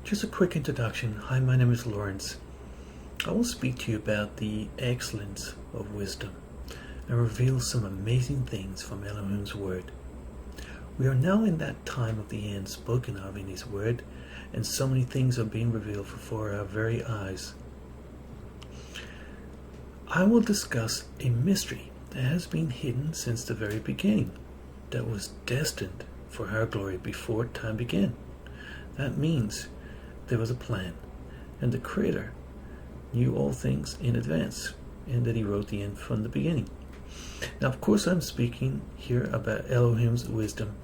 Just a quick introduction. Hi, my name is Lawrence. I will speak to you about the excellence of wisdom and reveal some amazing things from Elohim's Word. We are now in that time of the end spoken of in His Word, and so many things are being revealed before our very eyes. I will discuss a mystery that has been hidden since the very beginning, that was destined for our glory before time began. That means there was a plan, and the Creator knew all things in advance, and that He wrote the end from the beginning. Now, of course, I'm speaking here about Elohim's wisdom.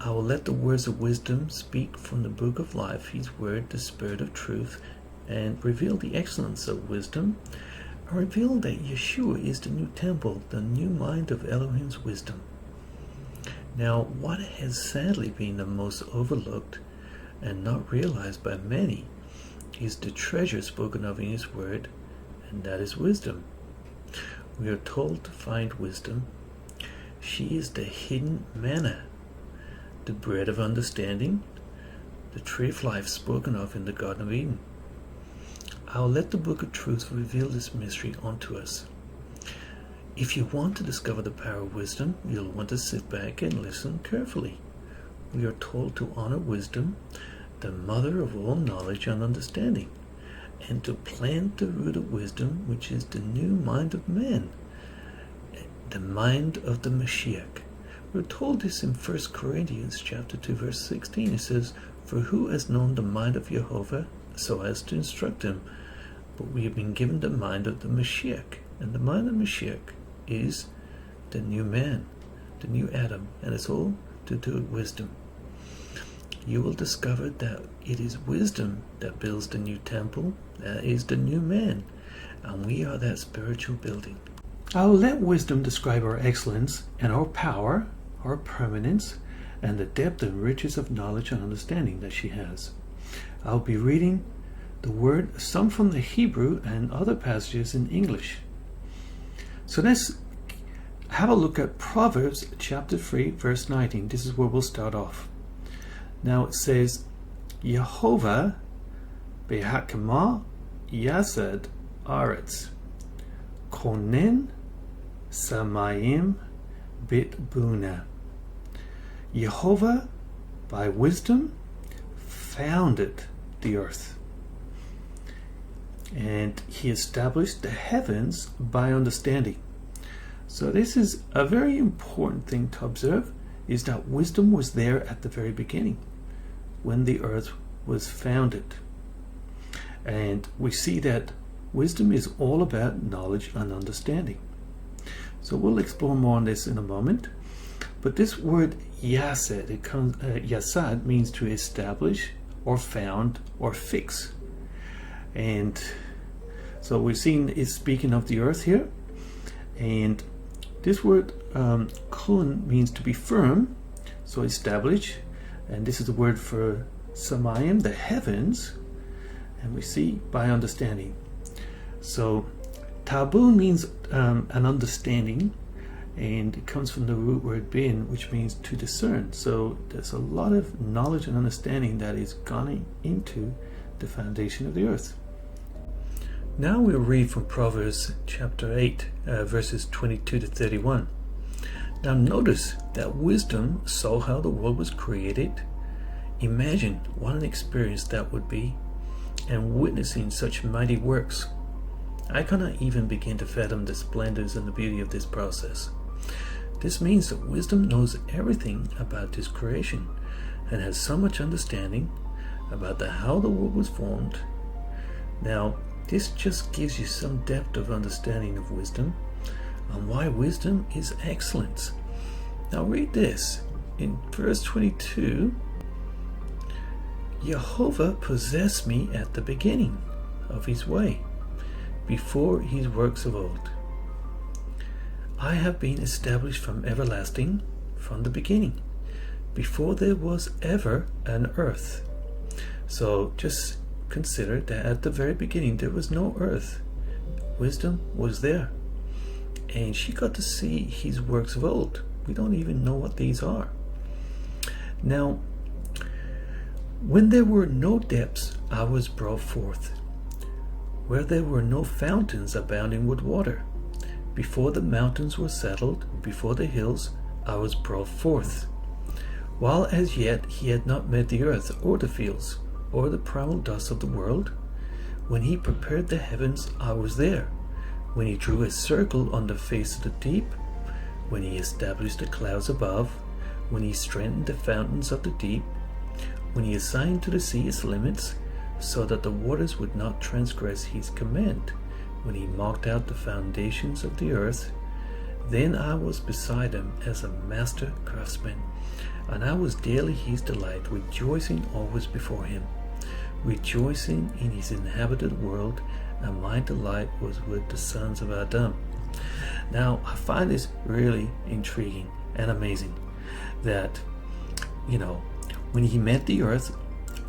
I will let the words of wisdom speak from the book of life, His Word, the Spirit of truth, and reveal the excellence of wisdom, and reveal that Yeshua is the new temple, the new mind of Elohim's wisdom. Now, what has sadly been the most overlooked and not realized by many is the treasure spoken of in His Word, and that is wisdom. We are told to find wisdom. She is the hidden manna, the bread of understanding, the tree of life spoken of in the Garden of Eden. I'll let the book of truth reveal this mystery unto us. If you want to discover the power of wisdom, you'll want to sit back and listen carefully. We are told to honor wisdom, the mother of all knowledge and understanding, and to plant the root of wisdom, which is the new mind of man, the mind of the Mashiach. We're told this in 1 Corinthians chapter 2, verse 16. It says, "For who has known the mind of Jehovah so as to instruct him? But we have been given the mind of the Mashiach." And the mind of Mashiach is the new man, the new Adam, and it's all to do with wisdom. You will discover that it is wisdom that builds the new temple, that is the new man, and we are that spiritual building. I will let wisdom describe our excellence and our power, our permanence, and the depth and riches of knowledge and understanding that she has. I'll be reading the word, some from the Hebrew and other passages in English. So let's have a look at Proverbs chapter 3, verse 19. This is where we'll start off. Now it says, Yehovah behakama yasad aretz, konen samayim bitbuna. Yehovah, by wisdom, founded the earth, and He established the heavens by understanding. So this is a very important thing to observe, is that wisdom was there at the very beginning, when the earth was founded. And we see that wisdom is all about knowledge and understanding. So we'll explore more on this in a moment. But this word yasad, yasad means to establish or found or fix. And so we've seen it's speaking of the earth here. And this word kun means to be firm, so establish. And this is the word for samayim, the heavens, and we see by understanding. So tabu means an understanding, and it comes from the root word bin, which means to discern. So there's a lot of knowledge and understanding that is gone into the foundation of the earth. Now we'll read from Proverbs chapter 8, verses 22 to 31. Now notice that wisdom saw how the world was created. Imagine what an experience that would be, and witnessing such mighty works. I cannot even begin to fathom the splendors and the beauty of this process. This means that wisdom knows everything about this creation, and has so much understanding about how the world was formed. Now, this just gives you some depth of understanding of wisdom, and why wisdom is excellence. Now read this. In verse 22, Yehovah possessed me at the beginning of His way, before His works of old. I have been established from everlasting, from the beginning, before there was ever an earth. So just consider that at the very beginning there was no earth. Wisdom was there, and she got to see His works of old. We don't even know what these are. Now, When there were no depths, I was brought forth, where there were no fountains abounding with water. Before the mountains were settled, before the hills, I was brought forth. While as yet he had not made the earth, or the fields, or the primal dust of the world, when he prepared the heavens, I was there. When he drew a circle on the face of the deep, when he established the clouds above, when he strengthened the fountains of the deep, when he assigned to the sea its limits, so that the waters would not transgress his command, when he marked out the foundations of the earth, then I was beside him as a master craftsman, and I was daily his delight, rejoicing always before him, rejoicing in his inhabited world, and my delight was with the sons of Adam. Now, I find this really intriguing and amazing that, when he made the earth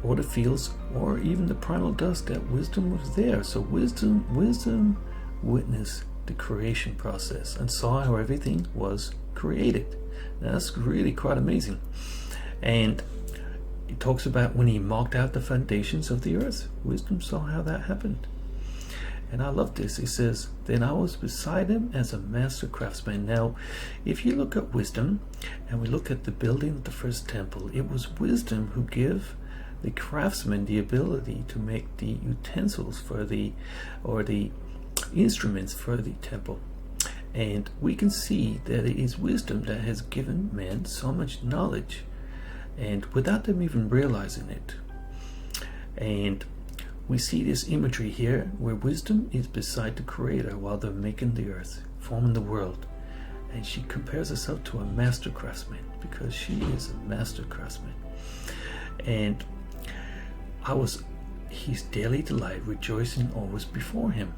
or the fields or even the primal dust, that wisdom was there. So wisdom witnessed the creation process and saw how everything was created. Now, that's really quite amazing. And it talks about when he marked out the foundations of the earth. Wisdom saw how that happened. And I love this. He says, then I was beside him as a master craftsman. Now, if you look at wisdom, and we look at the building of the first temple, it was wisdom who gave the craftsman the ability to make the utensils or the instruments for the temple. And we can see that it is wisdom that has given man so much knowledge, and without them even realizing it. And we see this imagery here where wisdom is beside the Creator while they're making the earth, forming the world. And she compares herself to a master craftsman because she is a master craftsman. And I was his daily delight, rejoicing always before him.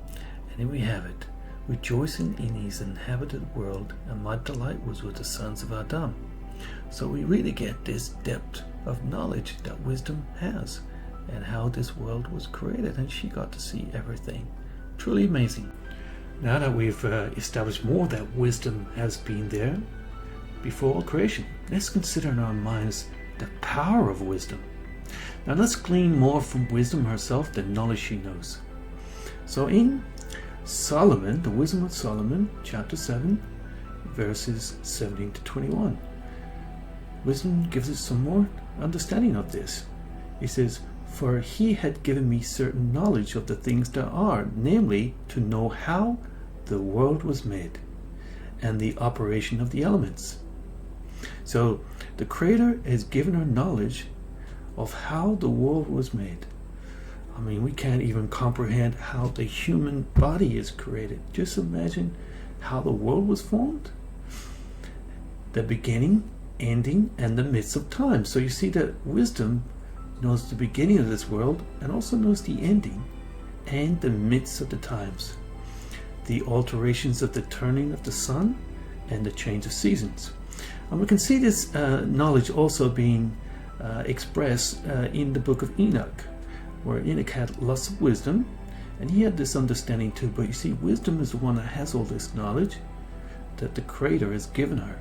And here we have it, rejoicing in his inhabited world, and my delight was with the sons of Adam. So we really get this depth of knowledge that wisdom has, and how this world was created, and she got to see everything. Truly amazing. Now that we've established more that wisdom has been there before creation, let's consider in our minds the power of wisdom. Now let's glean more from wisdom herself, the knowledge she knows. So in Solomon, the Wisdom of Solomon, chapter 7, verses 17 to 21, wisdom gives us some more understanding of this. It says, for he had given me certain knowledge of the things that are, namely, to know how the world was made, and the operation of the elements. So the Creator has given her knowledge of how the world was made. I mean, we can't even comprehend how the human body is created. Just imagine how the world was formed. The beginning, ending, and the midst of time. So you see that wisdom knows the beginning of this world and also knows the ending and the midst of the times, the alterations of the turning of the sun and the change of seasons. And we can see this knowledge also being expressed in the book of Enoch, where Enoch had lots of wisdom and he had this understanding too. But you see, wisdom is the one that has all this knowledge that the Creator has given her.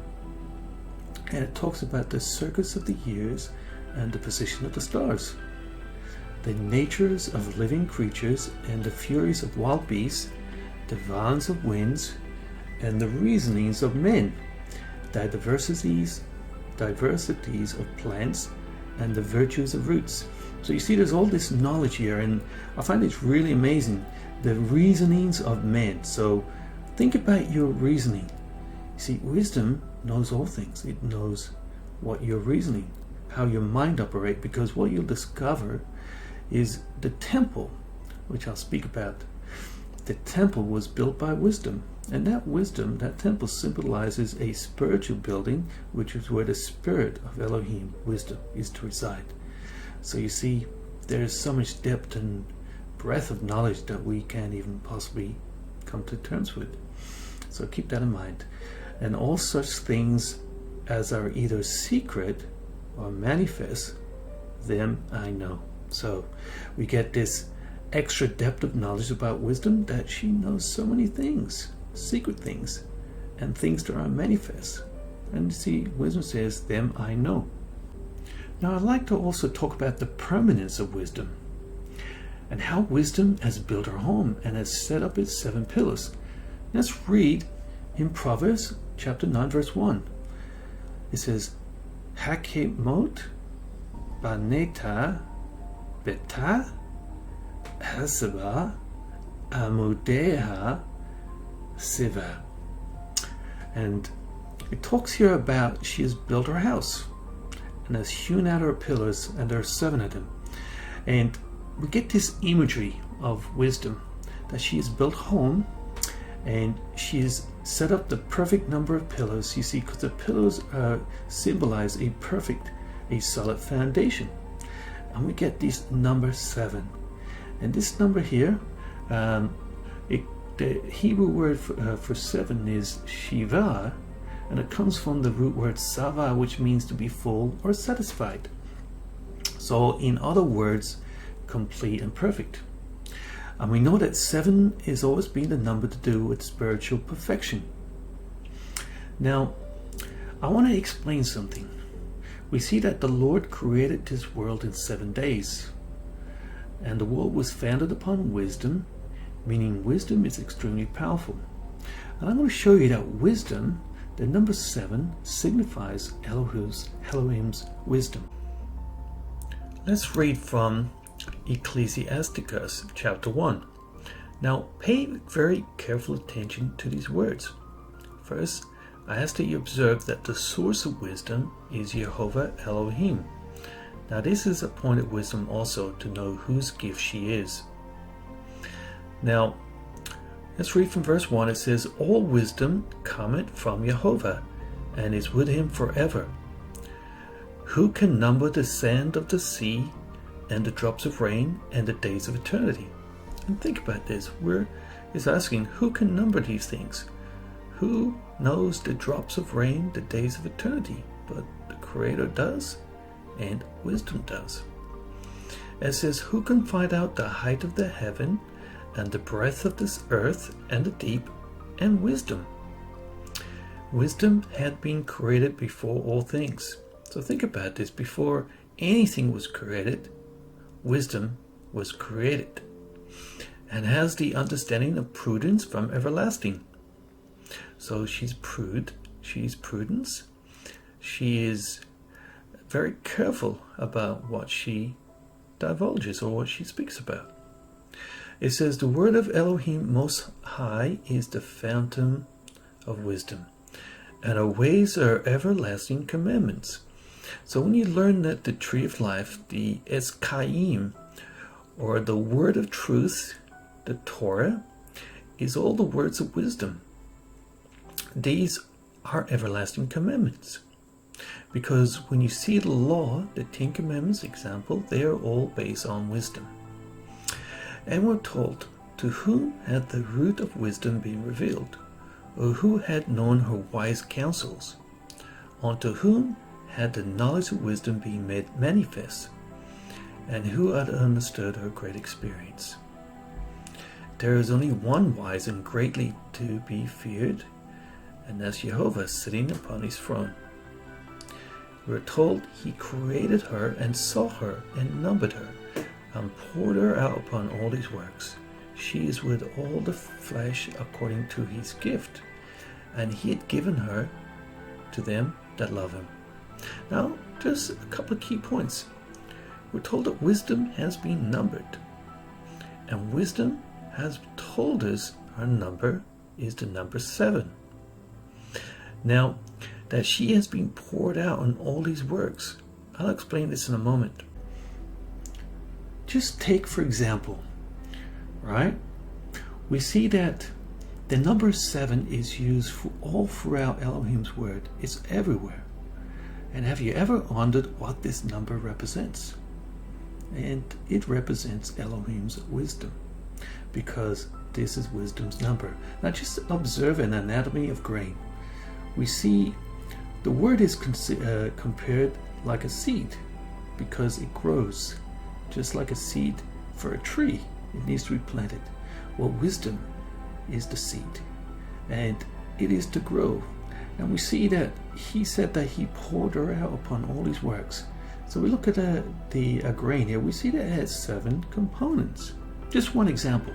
And it talks about the circuits of the years and the position of the stars, the natures of living creatures and the furies of wild beasts, the violence of winds, and the reasonings of men, the diversities of plants, and the virtues of roots. So you see, there's all this knowledge here, and I find it really amazing, the reasonings of men. So think about your reasoning. You see, wisdom knows all things. It knows what you're reasoning, how your mind operates, because what you'll discover is the temple, which I'll speak about. The temple was built by wisdom, and that wisdom, that temple, symbolizes a spiritual building, which is where the spirit of Elohim, wisdom, is to reside. So you see, there is so much depth and breadth of knowledge that we can't even possibly come to terms with. So keep that in mind. And all such things as are either secret or manifest, them I know. So we get this extra depth of knowledge about wisdom, that she knows so many things, secret things, and things that are manifest. And you see, wisdom says, them I know. Now I'd like to also talk about the permanence of wisdom and how wisdom has built her home and has set up its 7 pillars. Let's read in Proverbs chapter 9 verse 1. It says, Hakemot baneta beta hasaba amudeha siva. And it talks here about she has built her house and has hewn out her pillars, and there are 7 of them. And we get this imagery of wisdom, that she has built home and she has set up the perfect number of pillars. You see, because the pillars symbolize a perfect, a solid foundation. And we get this number 7. And this number here, the Hebrew word for 7 is Shiva, and it comes from the root word sava, which means to be full or satisfied. So in other words, complete and perfect. And we know that 7 is always been the number to do with spiritual perfection. Now, I want to explain something. We see that the Lord created this world in 7 days. And the world was founded upon wisdom, meaning wisdom is extremely powerful. And I'm going to show you that wisdom, the number 7, signifies Elohim's wisdom. Let's read from Ecclesiasticus chapter 1. Now pay very careful attention to these words. First, I ask that you observe that the source of wisdom is Jehovah Elohim. Now this is a point of wisdom also, to know whose gift she is. Now let's read from verse 1. It says, all wisdom cometh from Jehovah, and is with him forever. Who can number the sand of the sea, and the drops of rain, and the days of eternity? And think about this. It's asking, who can number these things? Who knows the drops of rain, the days of eternity? But the Creator does, and wisdom does. It says, who can find out the height of the heaven, and the breadth of this earth, and the deep, and wisdom? Wisdom had been created before all things. So think about this. Before anything was created, wisdom was created, and has the understanding of prudence from everlasting. So she's prudence. She is very careful about what she divulges or what she speaks about. It says, the word of Elohim Most High is the fountain of wisdom, and her ways are everlasting commandments. So when you learn that the tree of life, the Eskaim, or the word of truth, the Torah, is all the words of wisdom. These are everlasting commandments. Because when you see the law, the 10 Commandments example, they are all based on wisdom. And we're told, to whom had the root of wisdom been revealed? Or who had known her wise counsels? Unto whom had the knowledge of wisdom been made manifest? And who had understood her great experience? There is only one wise and greatly to be feared, and that's Jehovah sitting upon his throne. We're told he created her and saw her and numbered her and poured her out upon all his works. She is with all the flesh according to his gift, and he had given her to them that love him. Now, just a couple of key points. We're told that wisdom has been numbered, and wisdom has told us her number is the number 7. Now, that she has been poured out on all these works. I'll explain this in a moment. Just take, for example, right? We see that the number 7 is used for all throughout Elohim's word. It's everywhere. And have you ever wondered what this number represents? And it represents Elohim's wisdom, because this is wisdom's number. Now just observe an anatomy of grain. We see the word is compared like a seed, because it grows just like a seed for a tree. It needs to be planted. Well, wisdom is the seed, and it is to grow. And we see that he said that he poured her out upon all his works. So we look at the grain here, we see that it has 7 components. Just one example.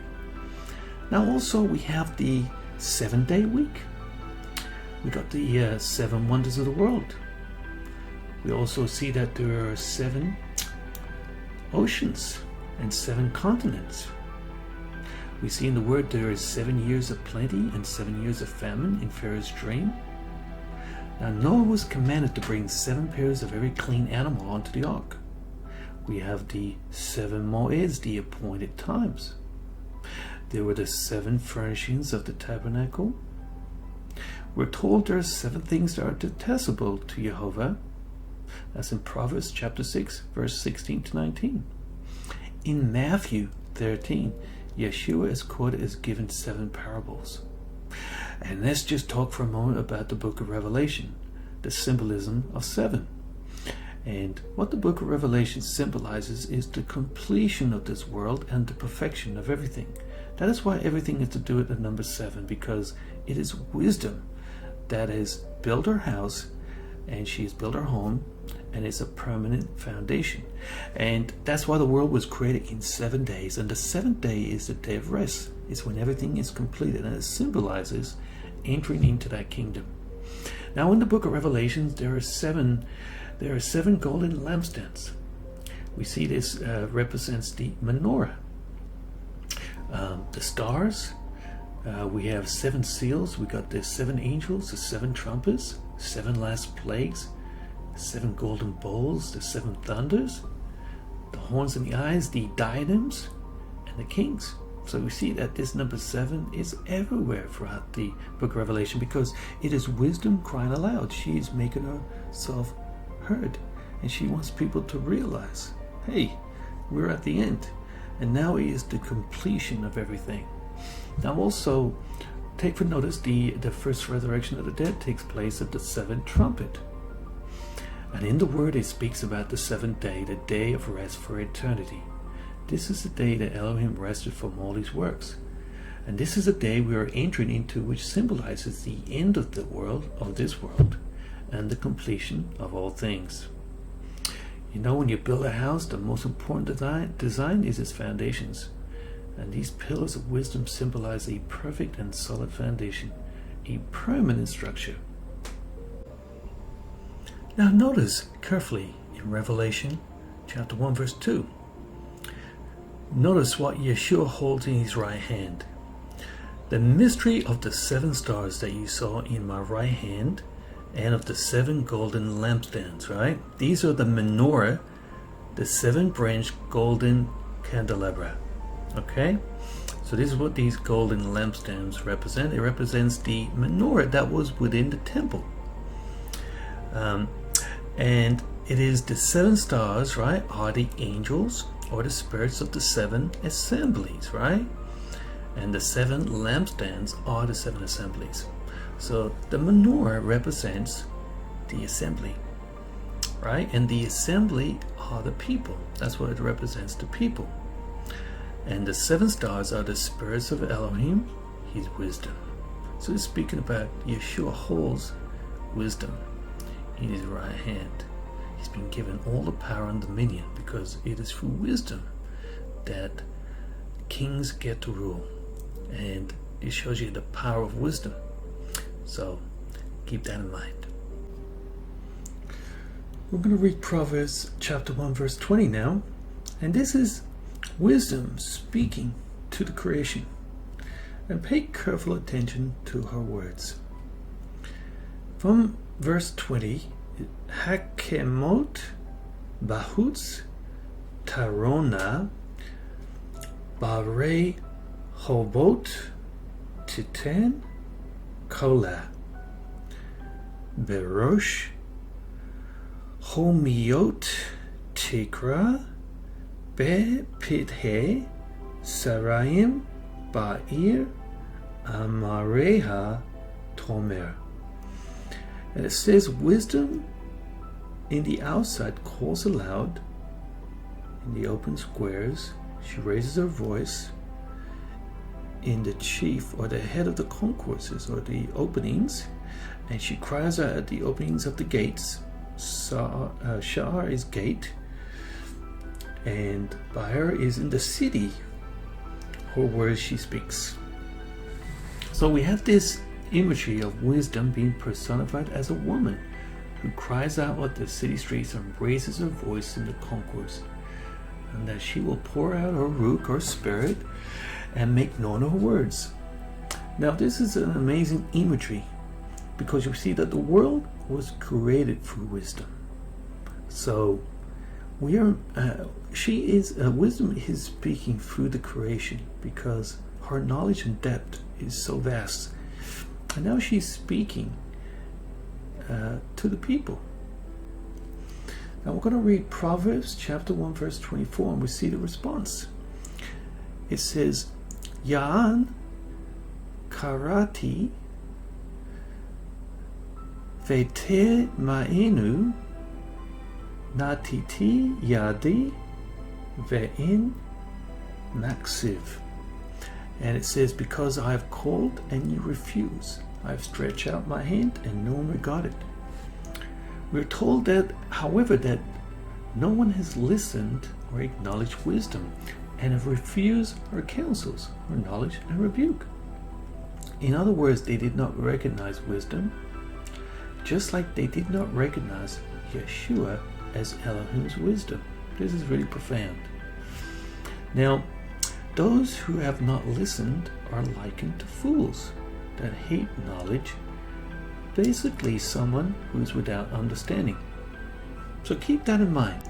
Now also we have the 7-day week. We got the 7 wonders of the world. We also see that there are 7 oceans and 7 continents. We see in the word there is 7 years of plenty and 7 years of famine in Pharaoh's dream. Now Noah was commanded to bring 7 pairs of every clean animal onto the ark. We have the 7 moeds, the appointed times. There were the 7 furnishings of the tabernacle. We're told there are 7 things that are detestable to Jehovah. That's in Proverbs chapter 6, verse 16 to 19. In Matthew 13, Yeshua is quoted as given 7 parables. And let's just talk for a moment about the book of Revelation, the symbolism of 7. And what the book of Revelation symbolizes is the completion of this world and the perfection of everything. That is why everything is to do with the number 7, because it is wisdom that has built her house, and she has built her home, and it's a permanent foundation. And that's why the world was created in 7 days, and the 7th day is the day of rest. It's when everything is completed, and it symbolizes entering into that kingdom. Now in the book of Revelations there are 7 golden lampstands. We see this represents the menorah, the stars. We have 7 seals. We got the 7 angels, the 7 trumpets, 7 last plagues, 7 golden bowls, the 7 thunders, the horns and the eyes, the diadems, and the kings. So we see that this number 7 is everywhere throughout the book of Revelation, because it is wisdom crying aloud. She is making herself heard, and she wants people to realize, hey, we're at the end, and now is the completion of everything. Now also, take for notice, the first resurrection of the dead takes place at the 7th trumpet. And in the word it speaks about the 7th day, the day of rest for eternity. This is the day that Elohim rested from all his works. And this is a day we are entering into, which symbolizes the end of the world, of this world, and the completion of all things. You know, when you build a house, the most important design is its foundations. And these pillars of wisdom symbolize a perfect and solid foundation, a permanent structure. Now notice carefully in Revelation chapter 1 verse 2. Notice what Yeshua holds in his right hand. The mystery of the 7 stars that you saw in my right hand, and of the 7 golden lampstands, right? These are the menorah, the 7-branched golden candelabra. Okay? So this is what these golden lampstands represent. It represents the menorah that was within the temple. And it is the 7 stars, right, are the angels or the spirits of the 7 assemblies, right? And the 7 lampstands are the 7 assemblies. So the menorah represents the assembly, right? And the assembly are the people. That's what it represents, the people. And the 7 stars are the spirits of Elohim, his wisdom. So it's speaking about Yeshua holds wisdom in his right hand. He's been given all the power and dominion, because it is through wisdom that kings get to rule. And it shows you the power of wisdom. So keep that in mind. We're going to read Proverbs chapter 1 verse 20 now. And this is wisdom speaking to the creation. And pay careful attention to her words. From verse 20, Hakemot Bahutz Tarona Bare Hobot Titan Kola Berosh Homiot Tikra Be Pithe Sarayim Ba'ir Amareha Tomer. And it says, wisdom in the outside calls aloud in the open squares. She raises her voice in the chief or the head of the concourses or the openings, and she cries out at the openings of the gates. Sha'ar is gate, and Baher is in the city, or where she speaks. So we have this imagery of wisdom being personified as a woman who cries out at the city streets and raises her voice in the concourse, and that she will pour out her ruach, her spirit, and make known her words. Now this is an amazing imagery, because you see that the world was created through wisdom. So wisdom is speaking through the creation, because her knowledge and depth is so vast. And now she's speaking to the people. Now we're going to read Proverbs chapter 1 verse 24, and we see the response. It says, Ya'an karati vete ma'enu natiti yadi ve'in maksiv. And it says, because I have called and you refuse, I have stretched out my hand and no one regarded. We're told that, however, that no one has listened or acknowledged wisdom, and have refused her counsels, her knowledge and rebuke. In other words, they did not recognize wisdom, just like they did not recognize Yeshua as Elohim's wisdom. This is really profound. Now, those who have not listened are likened to fools that hate knowledge, basically someone who is without understanding. So keep that in mind.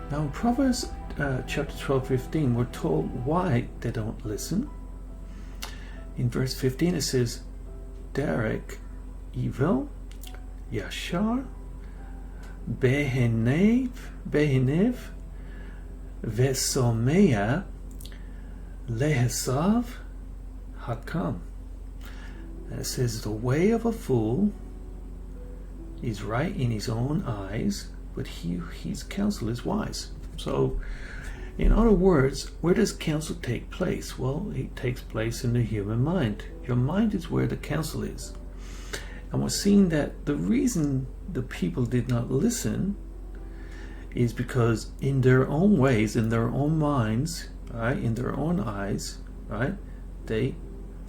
Now in Proverbs chapter 12:15, we're told why they don't listen. In verse 15 it says, Derek evil, Yashar, Behenev, Vesomea, Lehesav, Hakam. And it says, the way of a fool is right in his own eyes, but his counsel is wise. So, in other words, where does counsel take place? Well, it takes place in the human mind. Your mind is where the counsel is. And we're seeing that the reason the people did not listen is because in their own ways, in their own minds, right, in their own eyes, right, they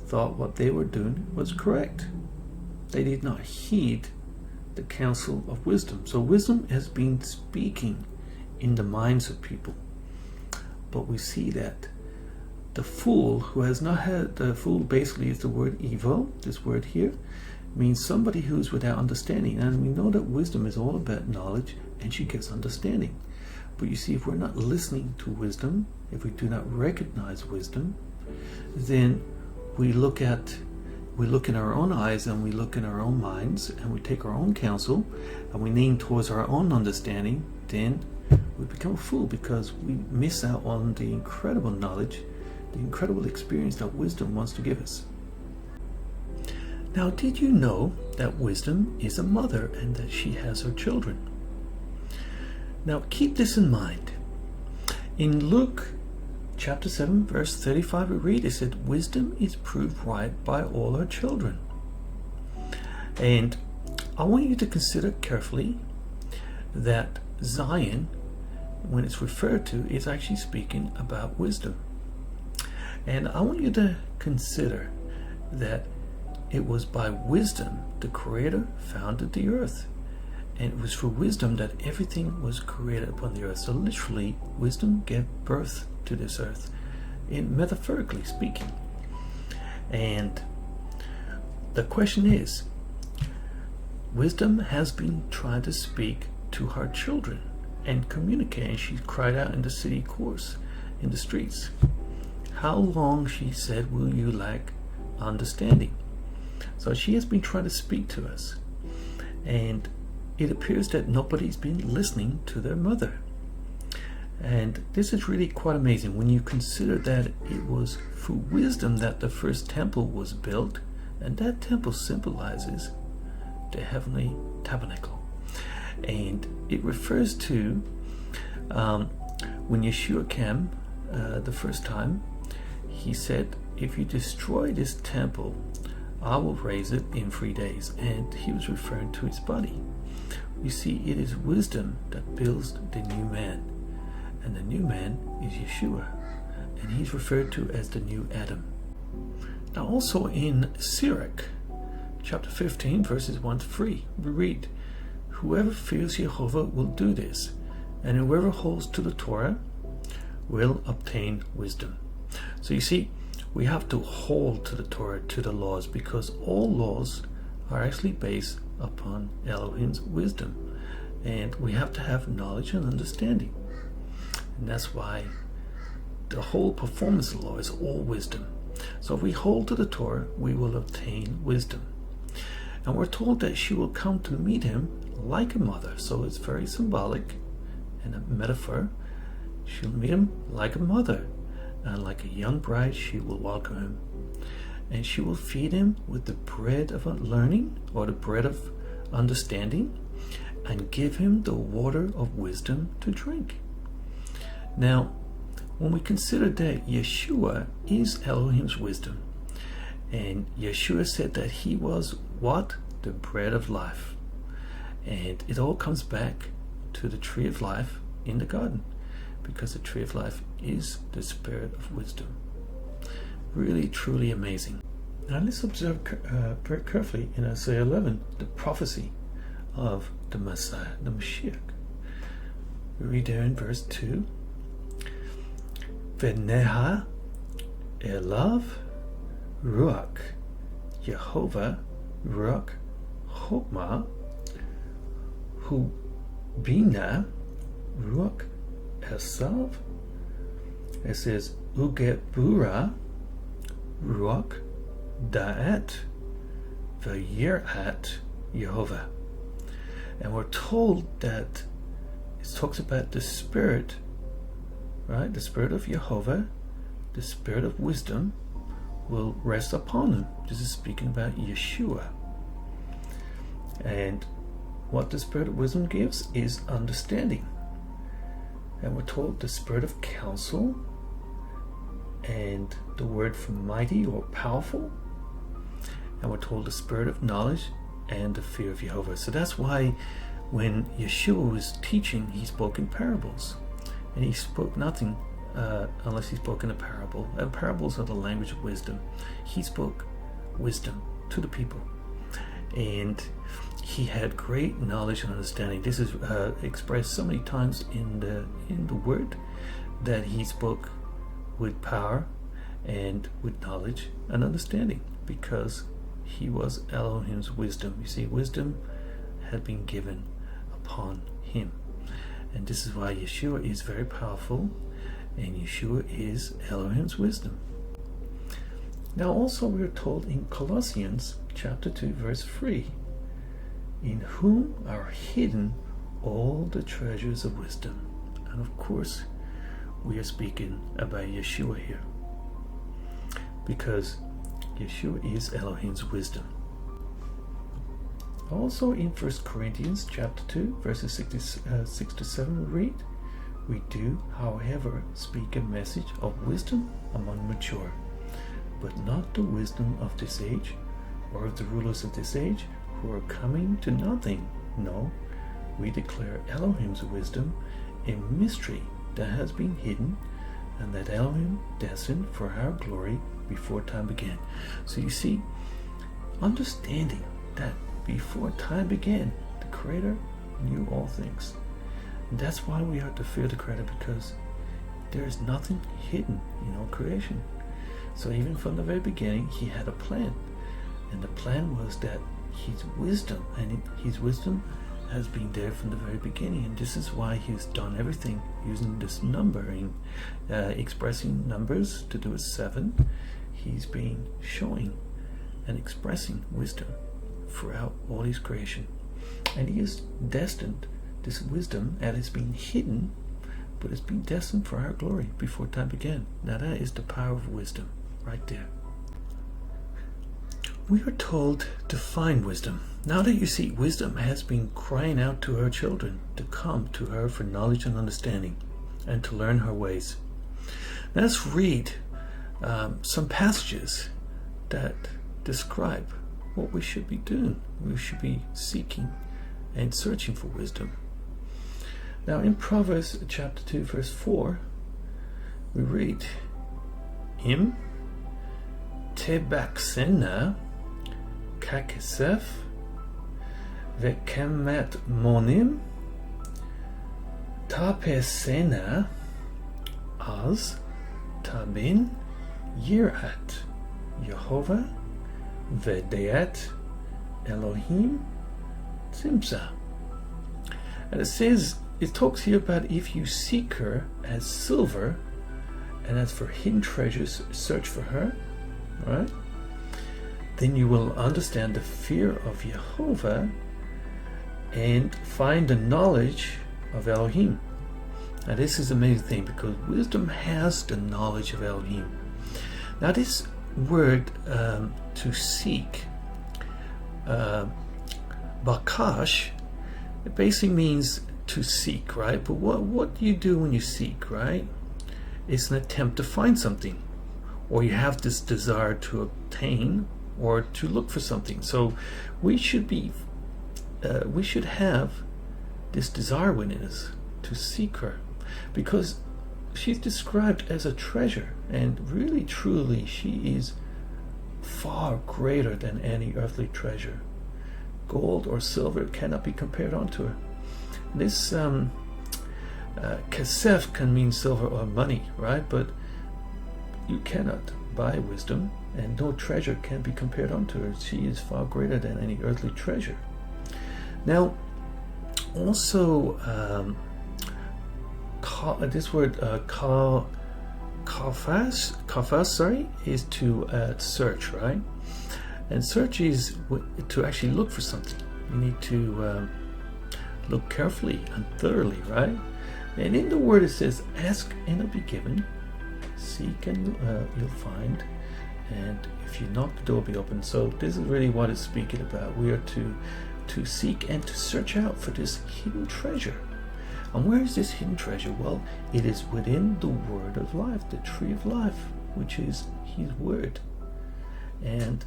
thought what they were doing was correct. They did not heed the counsel of wisdom. So wisdom has been speaking in the minds of people. But we see that the fool who has not had, the fool basically is the word evil, this word here, means somebody who is without understanding. And we know that wisdom is all about knowledge, and she gives understanding. But you see, if we're not listening to wisdom, if we do not recognize wisdom, then we look in our own eyes, and we look in our own minds, and we take our own counsel, and we lean towards our own understanding. Then we become a fool, because we miss out on the incredible knowledge, the incredible experience that wisdom wants to give us. Now, did you know that wisdom is a mother and that she has her children? Now, keep this in mind. In Luke chapter 7, verse 35, we read, it said, wisdom is proved right by all her children. And I want you to consider carefully that Zion, when it's referred to, is actually speaking about wisdom. And I want you to consider that it was by wisdom the Creator founded the earth. And it was for wisdom that everything was created upon the earth. So literally, wisdom gave birth to this earth, in metaphorically speaking. And the question is, wisdom has been trying to speak to her children and communicate. And she cried out in the city course, in the streets. How long, she said, will you lack understanding? So she has been trying to speak to us. And it appears that nobody's been listening to their mother. And this is really quite amazing when you consider that it was through wisdom that the first temple was built, and that temple symbolizes the heavenly tabernacle. And it refers to when Yeshua came the first time, he said, if you destroy this temple, I will raise it in 3 days. And he was referring to his body. You see, it is wisdom that builds the new man. And the new man is Yeshua. And he's referred to as the new Adam. Now also in Sirach, chapter 15, verses 1 to 3, we read, "Whoever fears Jehovah will do this, and whoever holds to the Torah will obtain wisdom." So you see, we have to hold to the Torah, to the laws, because all laws are actually based upon Elohim's wisdom. And we have to have knowledge and understanding. And that's why the whole performance of the law is all wisdom. So if we hold to the Torah, we will obtain wisdom. And we're told that she will come to meet him like a mother. So it's very symbolic and a metaphor. She'll meet him like a mother. And like a young bride, she will welcome him. And she will feed him with the bread of learning, or the bread of understanding, and give him the water of wisdom to drink. Now, when we consider that Yeshua is Elohim's wisdom, and Yeshua said that he was what? The bread of life. And it all comes back to the tree of life in the garden, because the tree of life is the spirit of wisdom. Really, truly amazing. Now let's observe very carefully in Isaiah 11, the prophecy of the Messiah, the Mashiach. We read there in verse 2, "V'neha elav ruach Yehovah ruach chokmah hu bina ruach esav." It says, "Ugebura ruach da'at v'yirat Yehovah." And we're told that it talks about the spirit, right? The spirit of Jehovah, the spirit of wisdom will rest upon him. This is speaking about Yeshua. And what the spirit of wisdom gives is understanding. And we're told the spirit of counsel and the word for mighty or powerful. And we're told the spirit of knowledge and the fear of Jehovah. So that's why when Yeshua was teaching, he spoke in parables. And he spoke nothing unless he spoke in a parable. And parables are the language of wisdom. He spoke wisdom to the people. And he had great knowledge and understanding. This is expressed so many times in the word, that he spoke with power and with knowledge and understanding, because he was Elohim's wisdom. You see, wisdom had been given upon him. And this is why Yeshua is very powerful, and Yeshua is Elohim's wisdom. Now also we are told in Colossians chapter 2 verse 3, "In whom are hidden all the treasures of wisdom." And of course we are speaking about Yeshua here, because Yeshua is Elohim's wisdom. Also in 1 Corinthians chapter 2 verses 6 to 7 we read, "We do, however, speak a message of wisdom among mature, but not the wisdom of this age, or of the rulers of this age, who are coming to nothing. No, we declare Elohim's wisdom, a mystery that has been hidden, and that Elohim destined for our glory before time began." So you see, understanding that before time began, the Creator knew all things. And that's why we are to fear the Creator, because there is nothing hidden in all creation. So even from the very beginning, he had a plan. And the plan was that his wisdom, and his wisdom has been there from the very beginning. And this is why he's done everything using this numbering, expressing numbers to do with 7. He's been showing and expressing wisdom throughout all his creation. And he is destined, this wisdom that has been hidden, but it's been destined for our glory before time began. Now that is the power of wisdom right there. We are told to find wisdom. Now that you see, wisdom has been crying out to her children to come to her for knowledge and understanding, and to learn her ways. Now let's read some passages that describe what we should be doing. We should be seeking and searching for wisdom. Now in Proverbs chapter 2 verse 4, we read, Im tebaksena kakesef vekemet monim tapesena az tabin yirat Yehovah vedeat Elohim Tzimsa. And it talks here about if you seek her as silver, and as for hidden treasures, search for her, right? Then you will understand the fear of Yehovah and find the knowledge of Elohim. Now this is the amazing thing, because wisdom has the knowledge of Elohim. Now this word to seek, bakash, it basically means to seek, right? But what do you do when you seek, right? It's an attempt to find something, or you have this desire to obtain or to look for something. So we should have this desire within us to seek her, because she's described as a treasure, and really truly she is far greater than any earthly treasure. Gold or silver cannot be compared unto her. This kesef can mean silver or money, right? But you cannot buy wisdom, and no treasure can be compared unto her. She is far greater than any earthly treasure. Now, also, this word kafas, is to search, right? And search is to actually look for something. You need to look carefully and thoroughly, right? And in the word it says, ask and it'll be given, seek and you'll find, and if you knock, the door will be open. So this is really what it's speaking about. We are to seek and to search out for this hidden treasure. And where is this hidden treasure? Well, it is within the word of life, the tree of life, which is his word. And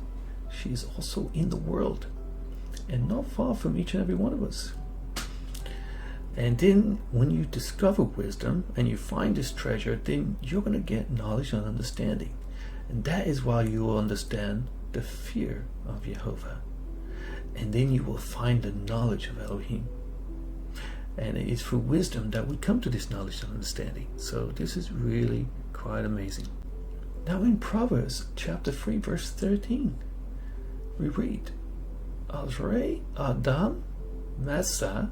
she is also in the world, and not far from each and every one of us. And then when you discover wisdom and you find this treasure, then you're going to get knowledge and understanding. And that is why you will understand the fear of Yehovah. And then you will find the knowledge of Elohim. And it's through wisdom that we come to this knowledge and understanding. So this is really quite amazing. Now in Proverbs chapter 3 verse 13, we read, Azrei Adam Masa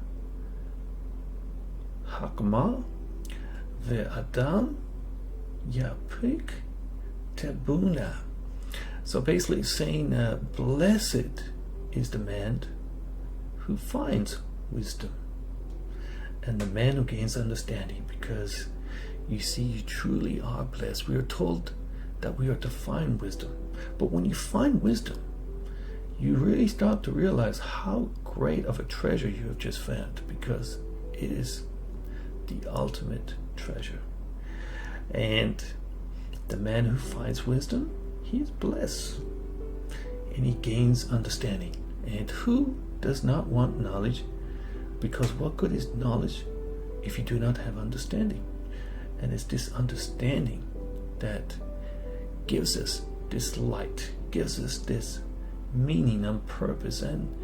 Hakma Ve'adam Yapik Tebuna. So basically saying, blessed is the man who finds wisdom, and the man who gains understanding, because you see, you truly are blessed. We are told that we are to find wisdom. But when you find wisdom, you really start to realize how great of a treasure you have just found, because it is the ultimate treasure. And the man who finds wisdom, he is blessed, and he gains understanding. And who does not want knowledge? Because what good is knowledge if you do not have understanding? And it's this understanding that gives us this light, gives us this meaning and purpose, and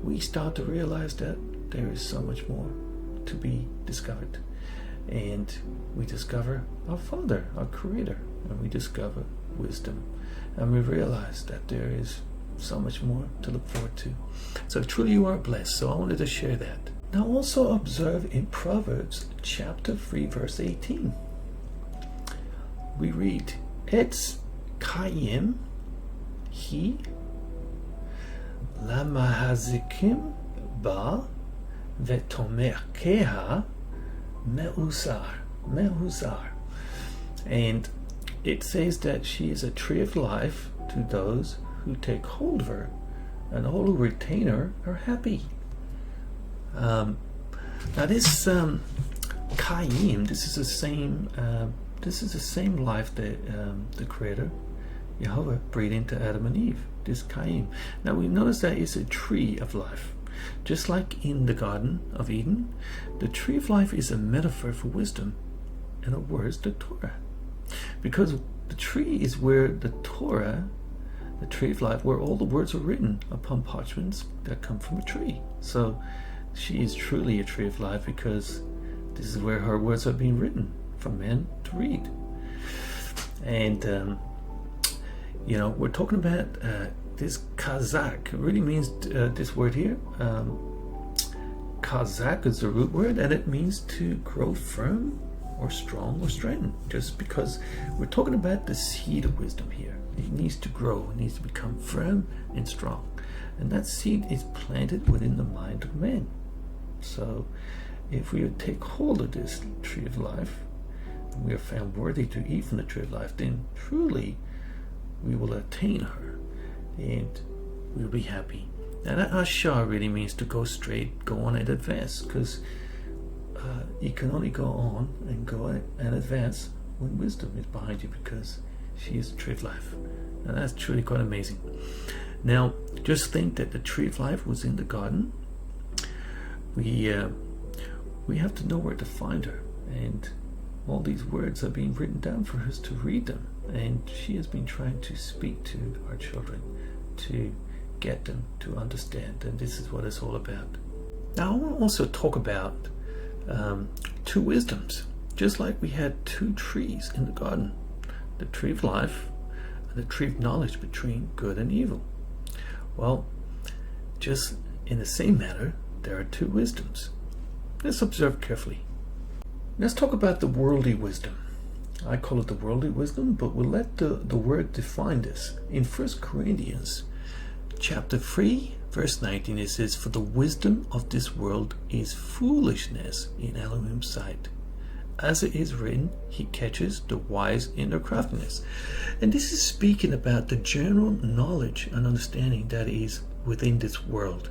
we start to realize that there is so much more to be discovered. And we discover our Father, our Creator, and we discover wisdom, and we realize that there is so much more to look forward to. So truly you are blessed. So I wanted to share that. Now also observe in Proverbs chapter 3 verse 18. We read, Etz Kayim Hi Lamahazikim Ba Vetomerkeha Mehuzar. And it says that she is a tree of life to those who take hold of her, and all who retain her are happy. Now this Kayim, this is the same life that the Creator Yehovah breathed into Adam and Eve. This Kayim. Now we notice that it's a tree of life. Just like in the Garden of Eden, the tree of life is a metaphor for wisdom, and the words the Torah. Because the tree is where the Torah, the tree of life, where all the words are written upon parchments that come from a tree. So she is truly a tree of life because this is where her words are being written for men to read. And we're talking about this kazak. It really means this word here. Kazak is the root word, and it means to grow firm or strong or strengthen. Just because we're talking about the seed of wisdom here. It needs to grow. It needs to become firm and strong. And that seed is planted within the mind of man. So if we would take hold of this tree of life, and we are found worthy to eat from the tree of life, then truly we will attain her and we'll be happy. Now that ashar really means to go straight, go on and advance, because you can only go on and go and advance when wisdom is behind you, because she is the tree of life. Now that's truly quite amazing. Now just think that the tree of life was in the garden. We have to know where to find her, and all these words are being written down for us to read them, and she has been trying to speak to our children to get them to understand, and this is what it's all about. Now I want to also talk about two wisdoms. Just like we had two trees in the garden, the tree of life and the tree of knowledge between good and evil. Well, just in the same manner, there are two wisdoms. Let's observe carefully. Let's talk about the worldly wisdom. I call it the worldly wisdom, but we'll let the word define this. In 1 Corinthians chapter 3, verse 19, it says, "For the wisdom of this world is foolishness in Elohim's sight. As it is written, he catches the wise in their craftiness." And this is speaking about the general knowledge and understanding that is within this world,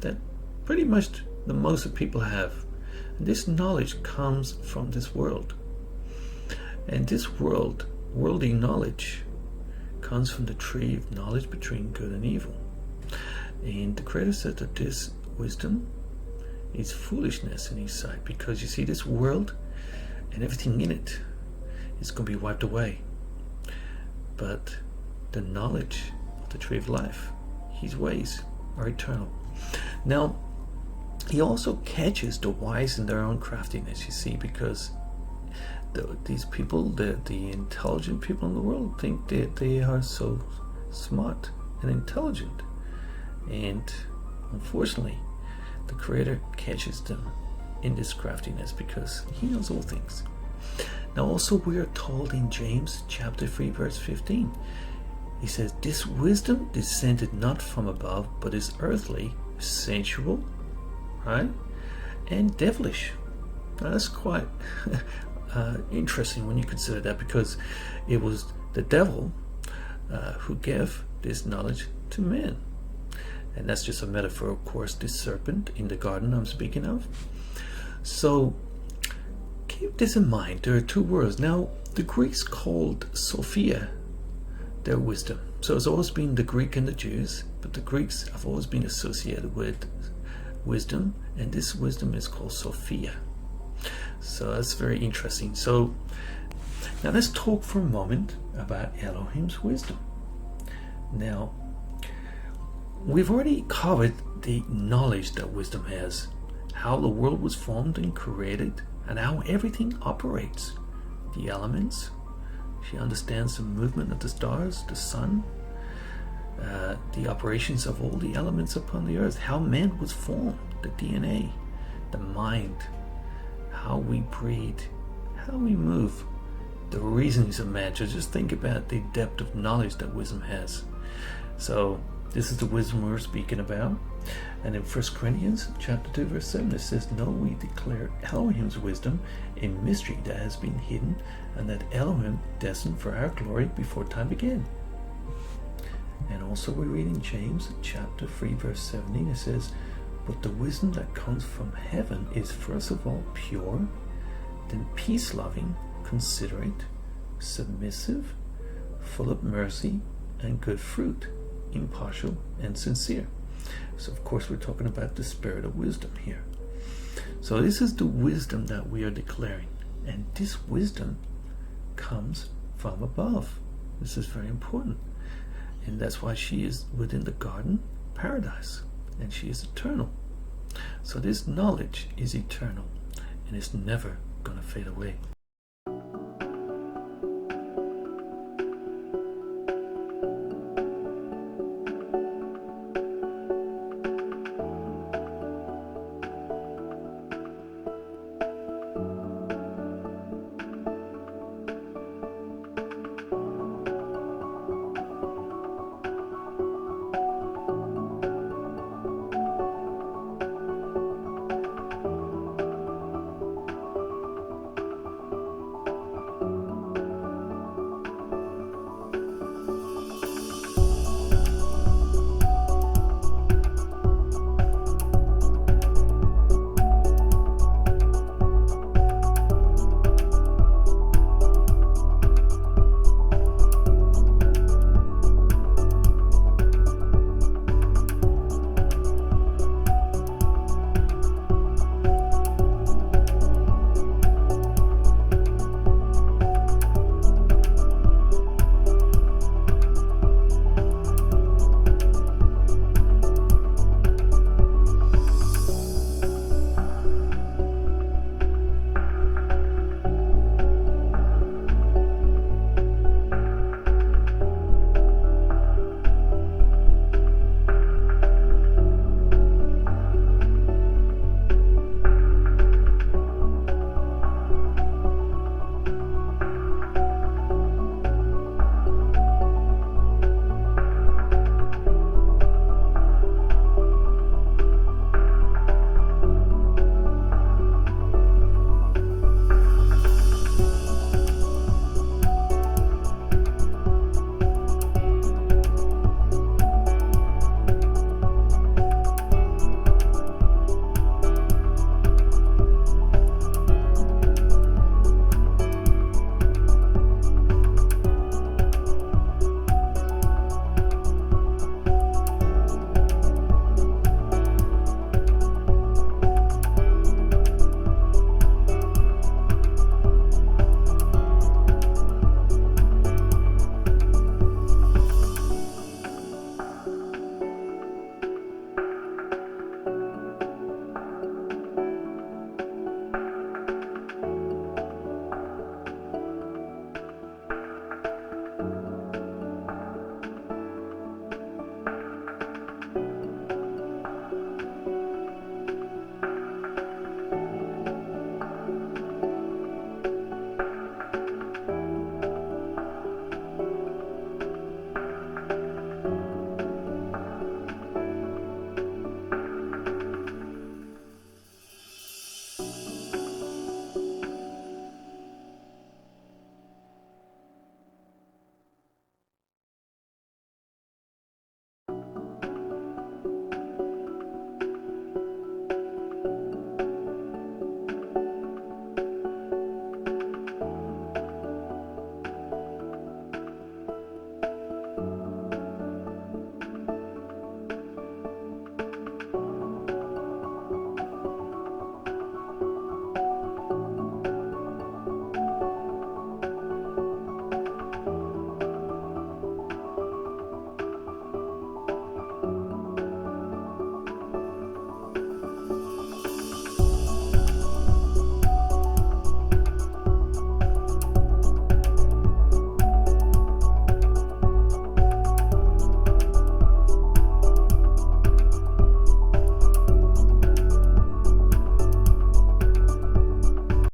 that pretty much the most of people have. And this knowledge comes from this world. And this worldly knowledge, comes from the tree of knowledge between good and evil. And the Creator said that this wisdom is foolishness in his sight, because you see, this world and everything in it is going to be wiped away. But the knowledge of the tree of life, his ways are eternal. Now, he also catches the wise in their own craftiness, you see, because these people, the intelligent people in the world, think that they are so smart and intelligent. And unfortunately, the Creator catches them in this craftiness because he knows all things. Now also we are told in James chapter 3 verse 15, he says, "This wisdom descended not from above, but is earthly, sensual," right, "and devilish." Now that's quite interesting when you consider that, because it was the devil who gave this knowledge to men. And that's just a metaphor, of course, this serpent in the garden I'm speaking of. So keep this in mind. There are two words. Now, the Greeks called Sophia their wisdom. So it's always been the Greek and the Jews, but the Greeks have always been associated with wisdom, and this wisdom is called Sophia. So that's very interesting. So now let's talk for a moment about Elohim's wisdom. Now, we've already covered the knowledge that wisdom has, how the world was formed and created, and how everything operates. The elements, she understands the movement of the stars, the sun, the operations of all the elements upon the earth, how man was formed, the DNA, the mind, how we breathe, how we move, the reasons of man. So just think about the depth of knowledge that wisdom has. So this is the wisdom we're speaking about. And in 1 Corinthians chapter 2 verse 7 it says, "No, we declare Elohim's wisdom, a mystery that has been hidden, and that Elohim destined for our glory before time began." And also we read in James chapter 3 verse 17, it says, "But the wisdom that comes from heaven is first of all pure, then peace-loving, considerate, submissive, full of mercy and good fruit, impartial and sincere." So of course we're talking about the spirit of wisdom here. So this is the wisdom that we are declaring. And this wisdom comes from above. This is very important. And that's why she is within the garden paradise. And she is eternal. So this knowledge is eternal. And it's never going to fade away.